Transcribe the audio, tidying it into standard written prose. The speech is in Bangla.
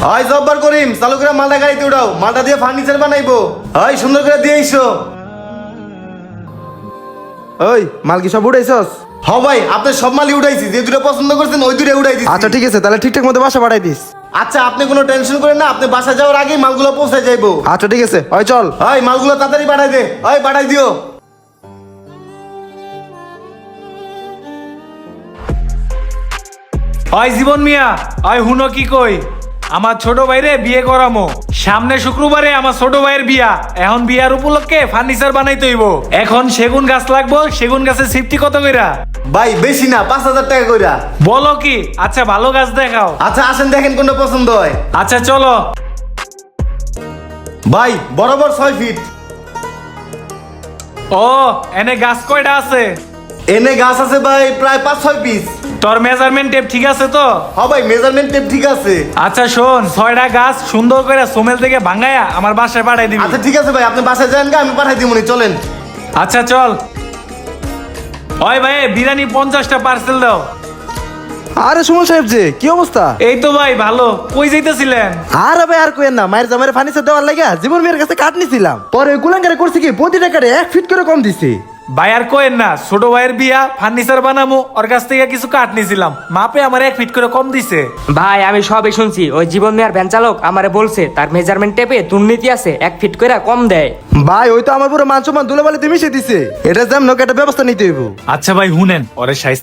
হয় জব্বার করিম, চালু করে মালটা গাড়িতে উঠাও, মালটা দিয়ে ফার্নিচার বানাইবো। হয় সুন্দর করে দিয়ে আইসো। ওই মাল কি সব উঠাইছস? হ ভাই, আপনার সব মালই উঠাইছি, যে দুটো পছন্দ করছেন ওই দুটো উঠাই দিচ্ছি। আচ্ছা ঠিক আছে, তাহলে ঠিকঠাক মতো বাসা পাঠাই দিস। আচ্ছা, আপনি কোনো টেনশন করেন না, আপনি বাসা যাওয়ার আগেই মালগুলো পৌঁছে যাইবো। আচ্ছা ঠিক আছে, ওই চল। হয় মালগুলো তাড়াতাড়ি পাঠাই দে, হয় পাঠাই দিও। হয় জীবন মিয়া, হয় হুনো কি কই, আমার ছোট ভাইরে বিয়ে করামো। সামনে শুক্রবারে আমার ছোট ভাইয়ের বিয়া। এখন বিয়ার উপলক্ষে ফার্নিচার বানাইতে হইব। এখন সেগুন গাছ লাগবো, সেগুন গাছের সিফটি কত কইরা? ভাই বেশি না, 5,000 টাকা কইরা। বলো কি? আচ্ছা ভালো গাছ দেখাও। আচ্ছা আসেন, দেখেন কোনটা পছন্দ হয়। আচ্ছা চলো। ভাই বরাবর 6 ফিট। ও এনে গাছ কয়টা আছে? এনে গাছ আছে ভাই প্রায় 5-6 পিস। তোর মেজারমেন্ট টেপ ঠিক আছে তো? হ্যাঁ ভাই, মেজারমেন্ট টেপ ঠিক আছে। আচ্ছা শোন, 6টা গাছ সুন্দর করে সোমেল থেকে ভাঙায়া আমার বাসায় পাঠাই দিবি। আচ্ছা ঠিক আছে ভাই, আপনি বাসায় যান, আমি পাঠাই দিবনি, চলেন। আচ্ছা চল। ওই ভাই বিরিয়ানি 50টা পার্সেল দাও। আরে সুমন সাহেব যে কি অবস্থা? এই তো ভাই ভালো। কই যাইতেছিলেন? আরে ভাই আর কোয়েন না, মায়ের জামাইরে ফার্নিচার দেওয়ার লাগা জীবন মেয়ের কাছে কাট নিছিলাম। পরে ওই গুলাঙ্গারে করছে কি প্রতি টাকারে 1 ফিট করে কম দিছে। ভাই আর কোয়েন না, ছোট ভাইয়ের বিয়া, ফার্নিচার বানামু, ওর কাছ থেকে কিছু কাঠ নিছিলাম, মাপে আমার 1 ফিট করে কম দিছে। ভাই আমি সবই শুনছি। ওই জীবন মিয়ার ভ্যান চালক আমারে বলছে তার মেজারমেন্ট টেপে দুর্নীতি আছে, 1 ফিট করে কম দেয়। ভাই ওই তো আমার পুরো মান সম্মান ধুলোবালিতে মিশে দিছে। এটা যেমন একটা ব্যবস্থা নিতে হইব। আচ্ছা ভাই হুনেন, ওরে শাইস্তা